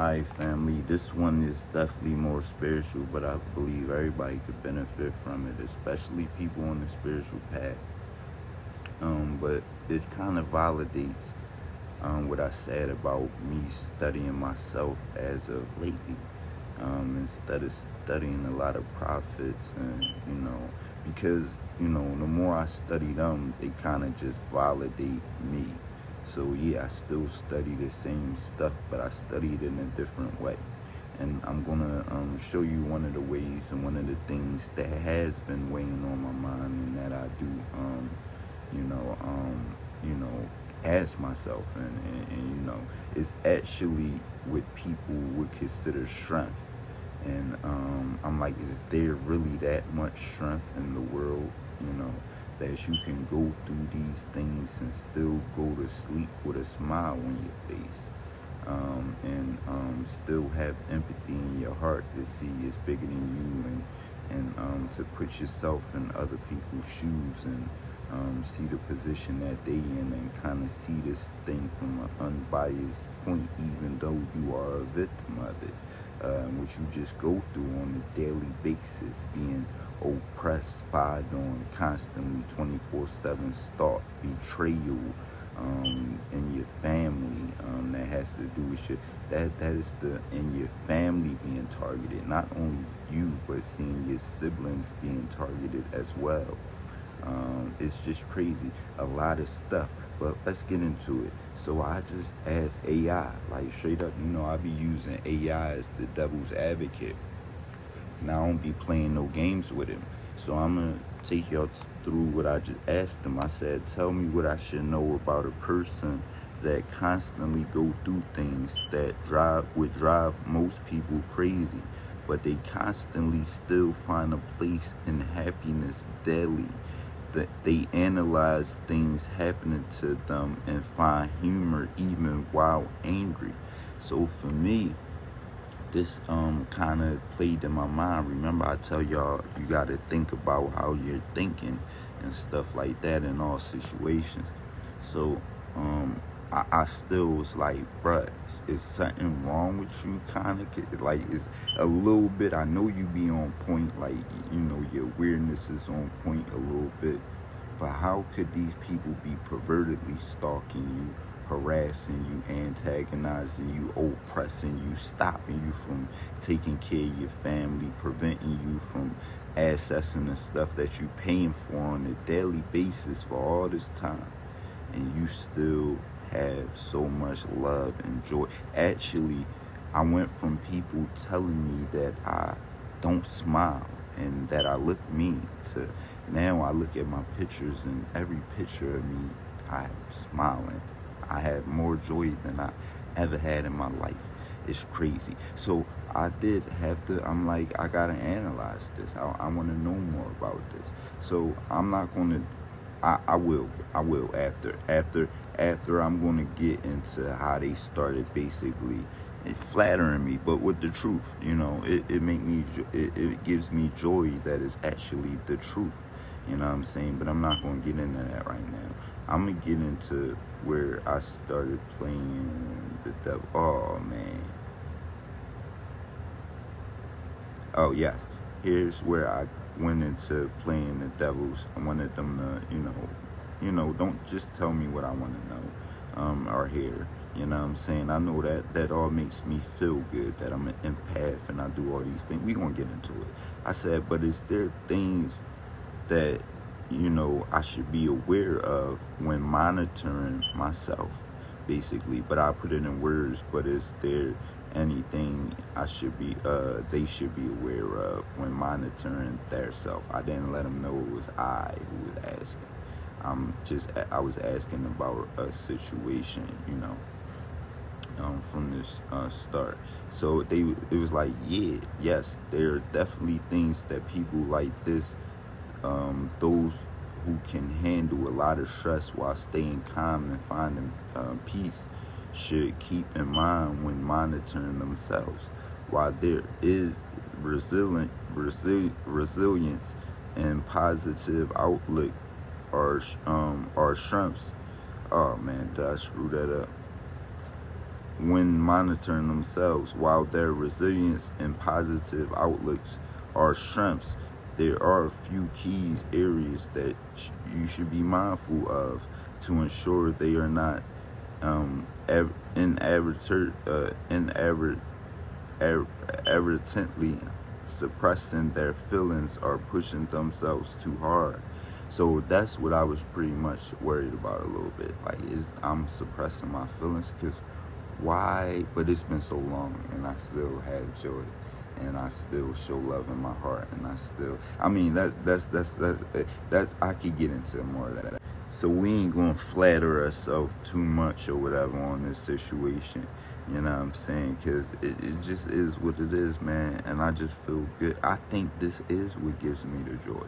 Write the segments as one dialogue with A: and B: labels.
A: Alright, family, this one is definitely more spiritual, but I believe everybody could benefit from it, especially people on the spiritual path. But it kind of validates what I said about me studying myself as of lately. Instead of studying a lot of prophets, and because the more I study them, they kind of just validate me. So yeah, I still study the same stuff, but I study it in a different way. And I'm gonna show you one of the ways and one of the things that has been weighing on my mind, and that I do, you know, um, you know, ask myself, and it's actually what people would consider strength. And I'm like, is there really that much strength in the world, that you can go through these things and still go to sleep with a smile on your face, and still have empathy in your heart to see it's bigger than you, and to put yourself in other people's shoes, and see the position that they in, and kind of see this thing from an unbiased point, even though you are a victim of it, which you just go through on a daily basis, being oppressed, spied on, constantly 24/7, stalked, betrayal, in your family, that has to do with that is in your family being targeted, not only you, but seeing your siblings being targeted as well. It's just crazy, a lot of stuff. But let's get into it. So I just asked AI, like straight up, I be using AI as the devil's advocate. Now I don't be playing no games with him. So I'm gonna take y'all through what I just asked him. I said, tell me what I should know about a person that constantly go through things that would drive most people crazy, but they constantly still find a place in happiness daily. That they analyze things happening to them and find humor even while angry. So for me, this kind of played in my mind. Remember, I tell y'all, you got to think about how you're thinking and stuff like that in all situations. So I still was like, bruh, is something wrong with you? Kind of like, it's a little bit. I know you be on point, like, your weirdness is on point a little bit, but how could these people be pervertedly stalking you, harassing you, antagonizing you, oppressing you, stopping you from taking care of your family, preventing you from accessing the stuff that you're paying for on a daily basis for all this time, and you still have so much love and joy? Actually, I went from people telling me that I don't smile and that I look mean, to now I look at my pictures, and every picture of me, I'm smiling. I have more joy than I ever had in my life. It's crazy. So I did have to, I'm like, I gotta analyze this. I want to know more about this. So I'm not gonna, I will after I'm gonna get into how they started basically flattering me, but with the truth. It gives me joy that it's actually the truth. You know what I'm saying? But I'm not gonna get into that right now. I'm gonna get into where I started playing the devil. Oh man. Oh yes. Here's where I went into playing the devils. I wanted them to, don't just tell me what I want to know, or hear. You know what I'm saying? I know that all makes me feel good, that I'm an empath and I do all these things. We gonna get into it. I said, but is there things that I should be aware of when monitoring myself, basically? But I put it in words. But is there anything they should be aware of when monitoring their self? I didn't let them know it was I who was asking. I was asking about a situation, from this start. So it was like, yes, there are definitely things that people like this, those who can handle a lot of stress while staying calm and finding peace, should keep in mind when monitoring themselves. While there is resilience and positive outlook are strengths. Oh man, did I screw that up? when monitoring themselves. While their resilience and positive outlooks are strengths, there are a few key areas that you should be mindful of to ensure they are not inadvertently suppressing their feelings or pushing themselves too hard. So that's what I was pretty much worried about a little bit. Like, I'm suppressing my feelings because why? But it's been so long, and I still have joy, and I still show love in my heart, and I still. I mean, that's. I could get into more of that. So we ain't gonna flatter ourselves too much or whatever on this situation. You know what I'm saying? Because it just is what it is, man. And I just feel good. I think this is what gives me the joy.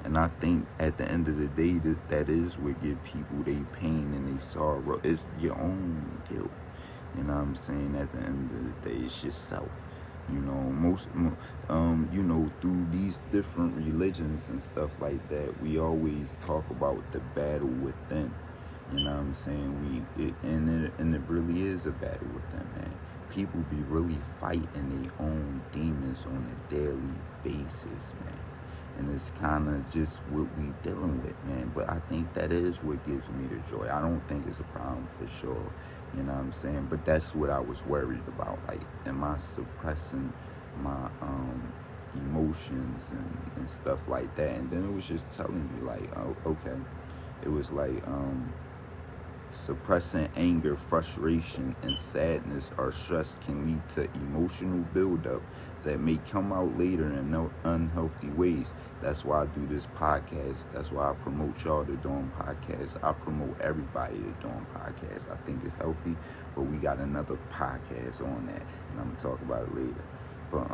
A: And I think at the end of the day, that is what gives people their pain and their sorrow. It's your own guilt. You know what I'm saying? At the end of the day, it's yourself. You know, through these different religions and stuff like that, we always talk about the battle within. You know what I'm saying? And it really is a battle within, man. People be really fighting their own demons on a daily basis, man. And it's kind of just what we dealing with, man. But I think that is what gives me the joy. I don't think it's a problem for sure. You know what I'm saying? But that's what I was worried about. Like, am I suppressing my emotions and stuff like that? And then it was just telling me, like, oh, okay. It was like, suppressing anger, frustration, and sadness or stress can lead to emotional buildup that may come out later in unhealthy ways. That's why I do this podcast. That's why I promote y'all to doing podcasts. I promote everybody to doing podcasts. I think it's healthy, but we got another podcast on that, and I'm gonna talk about it later. But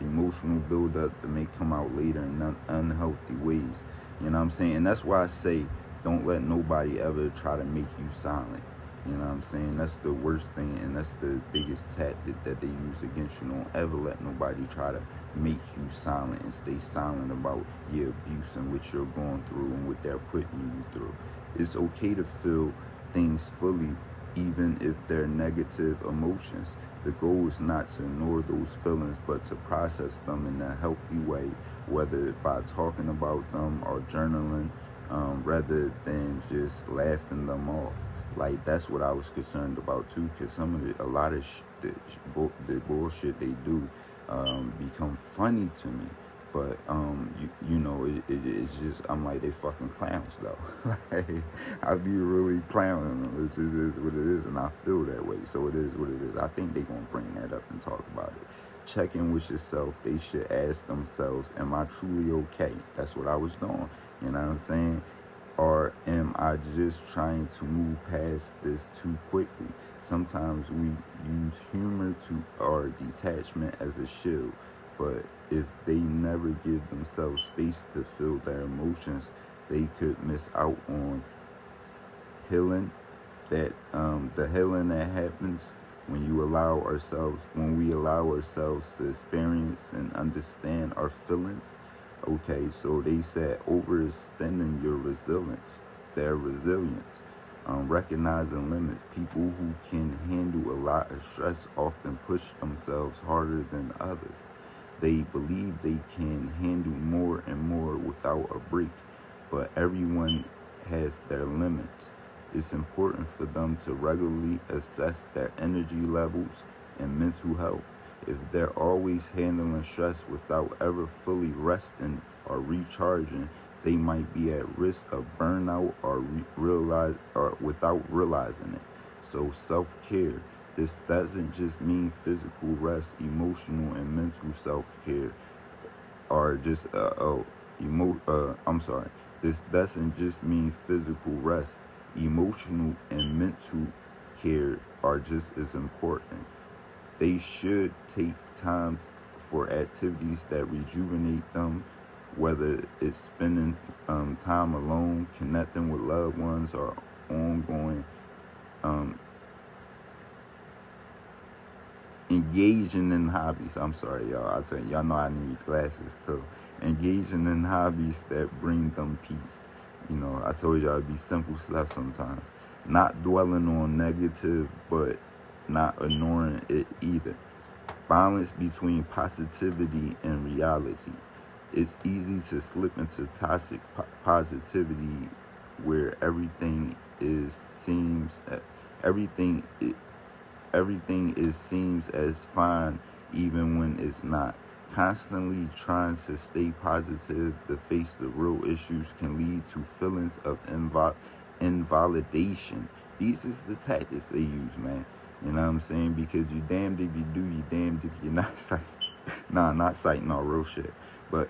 A: emotional buildup that may come out later in unhealthy ways. You know what I'm saying? And that's why I say, don't let nobody ever try to make you silent. You know what I'm saying? That's the worst thing, and that's the biggest tactic that they use against you. Don't ever let nobody try to make you silent and stay silent about your abuse and what you're going through and what they're putting you through. It's okay to feel things fully, even if they're negative emotions. The goal is not to ignore those feelings, but to process them in a healthy way, whether by talking about them or journaling, rather than just laughing them off. Like, that's what I was concerned about too, because a lot of the bullshit they do become funny to me. But it's just, I'm like, they fucking clowns though. Like, I be really clowning them. It just is what it is, and I feel that way. So it is what it is. I think they gonna bring that up and talk about it. Check in with yourself. They should ask themselves, am I truly okay? That's what I was doing. You know what I'm saying? Or am I just trying to move past this too quickly? Sometimes we use humor or detachment as a shield, but if they never give themselves space to feel their emotions, they could miss out on healing. That the healing that happens when we allow ourselves to experience and understand our feelings. Okay, so they said overextending their resilience, recognizing limits. People who can handle a lot of stress often push themselves harder than others. They believe they can handle more and more without a break, but everyone has their limits. It's important for them to regularly assess their energy levels and mental health. If they're always handling stress without ever fully resting or recharging, they might be at risk of burnout without realizing it. So self-care. This doesn't just mean physical rest, emotional and mental self-care, or just This doesn't just mean physical rest. Emotional and mental care are just as important. They should take time for activities that rejuvenate them, whether it's spending time alone, connecting with loved ones, or ongoing engaging in hobbies. I'm sorry, y'all. I tell y'all know I need glasses too. Engaging in hobbies that bring them peace. You know, I told y'all it'd be simple stuff sometimes. not dwelling on negative, but not ignoring it either. Balance between positivity and reality. It's easy to slip into toxic positivity where everything everything is seems as fine even when it's not. Constantly trying to stay positive to face the real issues can lead to feelings of invalidation. These is the tactics they use, man. You know what I'm saying? Because you damned if you do, you damned if you're not citing. Nah, not citing all real shit. But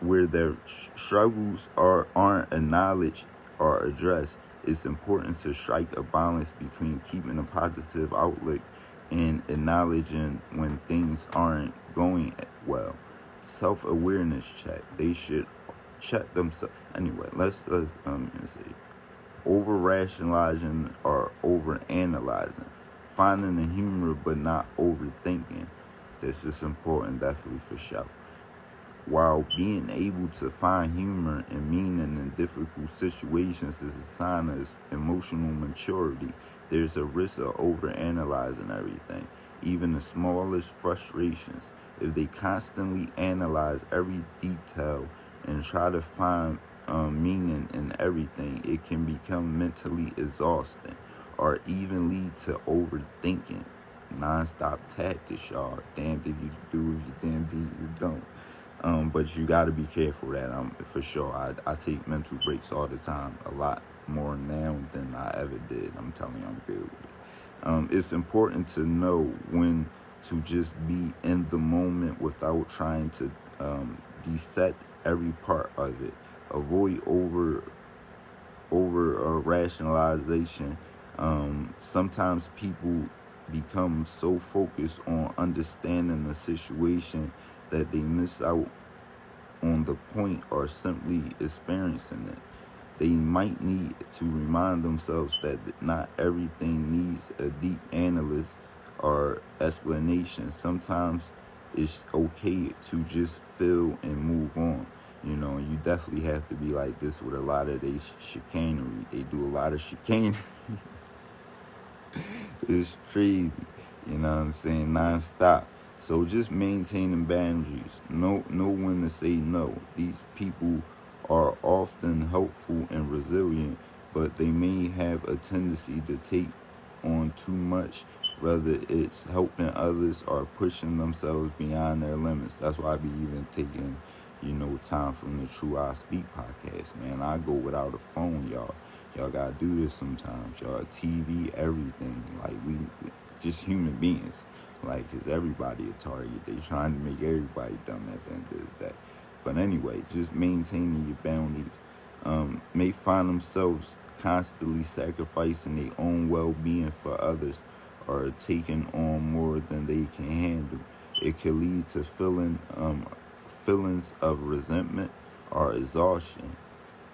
A: where their struggles aren't acknowledged or addressed, it's important to strike a balance between keeping a positive outlook and acknowledging when things aren't going well. Self-awareness check. They should check themselves. Anyway, let's see. Over rationalizing or over analyzing. Finding the humor but not overthinking. This is important, definitely, for sure. While being able to find humor and meaning in difficult situations is a sign of emotional maturity, there's a risk of overanalyzing everything, even the smallest frustrations. If they constantly analyze every detail and try to find meaning in everything, it can become mentally exhausting or even lead to overthinking. Non-stop tactics, y'all. Damned if you do, if you damned if you don't. But you got to be careful of that. For sure. I take mental breaks all the time, a lot more now than I ever did. I'm telling you, I'm good with it. It's important to know when to just be in the moment without trying to dissect every part of it. Avoid over rationalization. Sometimes people become so focused on understanding the situation that they miss out on the point or simply experiencing it. They might need to remind themselves that not everything needs a deep analysis or explanation. Sometimes it's okay to just feel and move on. You know, you definitely have to be like this with a lot of they chicanery. They do a lot of chicanery. It's crazy. You know what I'm saying? Non-stop. So just maintaining boundaries. Know when to say no. These people are often helpful and resilient, but they may have a tendency to take on too much, whether it's helping others or pushing themselves beyond their limits. That's why I be even taking, time from the True I Speak podcast, man. I go without a phone, y'all. Y'all gotta do this sometimes, y'all. TV, everything. Like, we just human beings. Like, is everybody a target? They trying to make everybody dumb at the end of the day. But anyway, just maintaining your boundaries. May find themselves constantly sacrificing their own well-being for others or taking on more than they can handle. It can lead to feelings of resentment or exhaustion.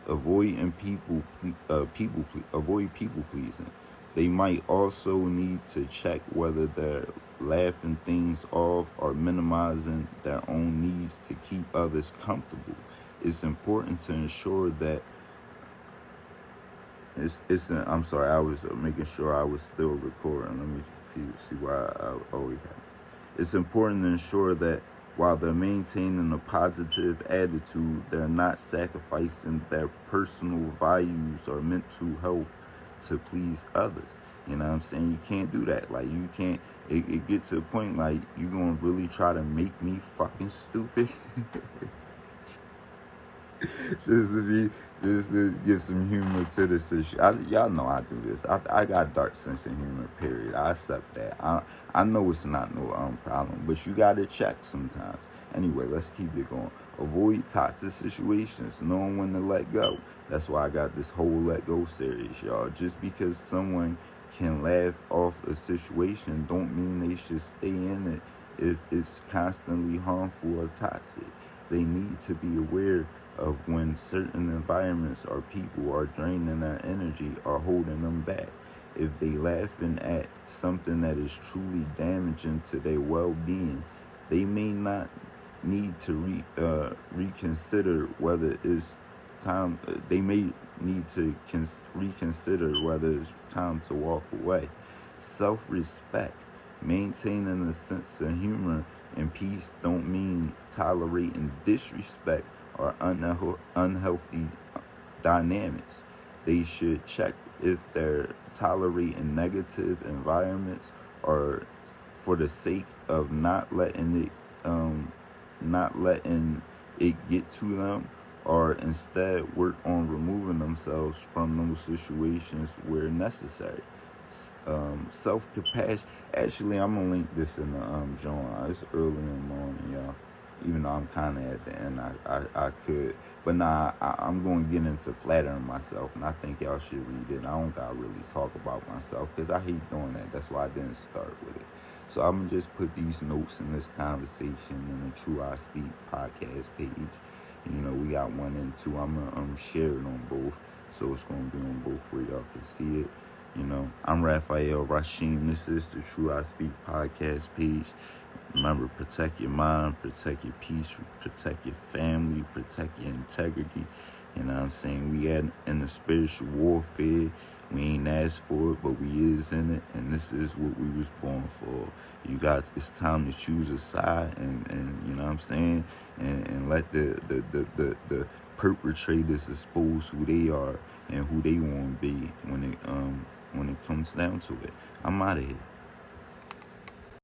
A: Avoid people pleasing. They might also need to check whether they're laughing things off or minimizing their own needs to keep others comfortable. It's important to ensure that I'm sorry, I was making sure I was still recording. Let me see where I always have. It's important to ensure that while they're maintaining a positive attitude, they're not sacrificing their personal values or mental health to please others. You know what I'm saying? You can't do that. Like, you can't, it gets to a point like, you're going to really try to make me fucking stupid? just to give some humor to this issue. Y'all know I do this. I got dark sense of humor, period. I accept that. I know it's not no problem, but you gotta check sometimes. Anyway, let's keep it going. Avoid toxic situations, knowing when to let go. That's why I got this whole let go series, y'all. Just because someone can laugh off a situation don't mean they should stay in it if it's constantly harmful or toxic. They need to be aware of when certain environments or people are draining their energy or holding them back. If they laughing at something that is truly damaging to their well-being, they may not need to reconsider whether it's time. They may need to reconsider whether it's time to walk away. Self-respect, maintaining a sense of humor and peace don't mean tolerating disrespect or unhealthy dynamics. They should check if they're tolerating negative environments or for the sake of not letting it get to them, or instead work on removing themselves from those situations where necessary. Self compassion. Actually, I'm gonna link this in the journal. It's early in the morning, y'all. Even though I'm kind of at the end, I could, but nah, I'm going to get into flattering myself, and I think y'all should read it. I don't gotta really talk about myself because I hate doing that. That's why I didn't start with it. So I'm gonna just put these notes in this conversation in the True I Speak podcast page. You know, we got 1 and 2. I'm gonna share it on both, so it's gonna be on both where y'all can see it. You know, I'm Raphael Rashim. This is the True I Speak podcast page. Remember, protect your mind, protect your peace, protect your family, protect your integrity. You know what I'm saying? We in the spiritual warfare. We ain't asked for it, but we is in it, and this is what we was born for. You guys, it's time to choose a side, and you know what I'm saying? And let the perpetrators expose who they are and who they want to be when it comes down to it. I'm out of here.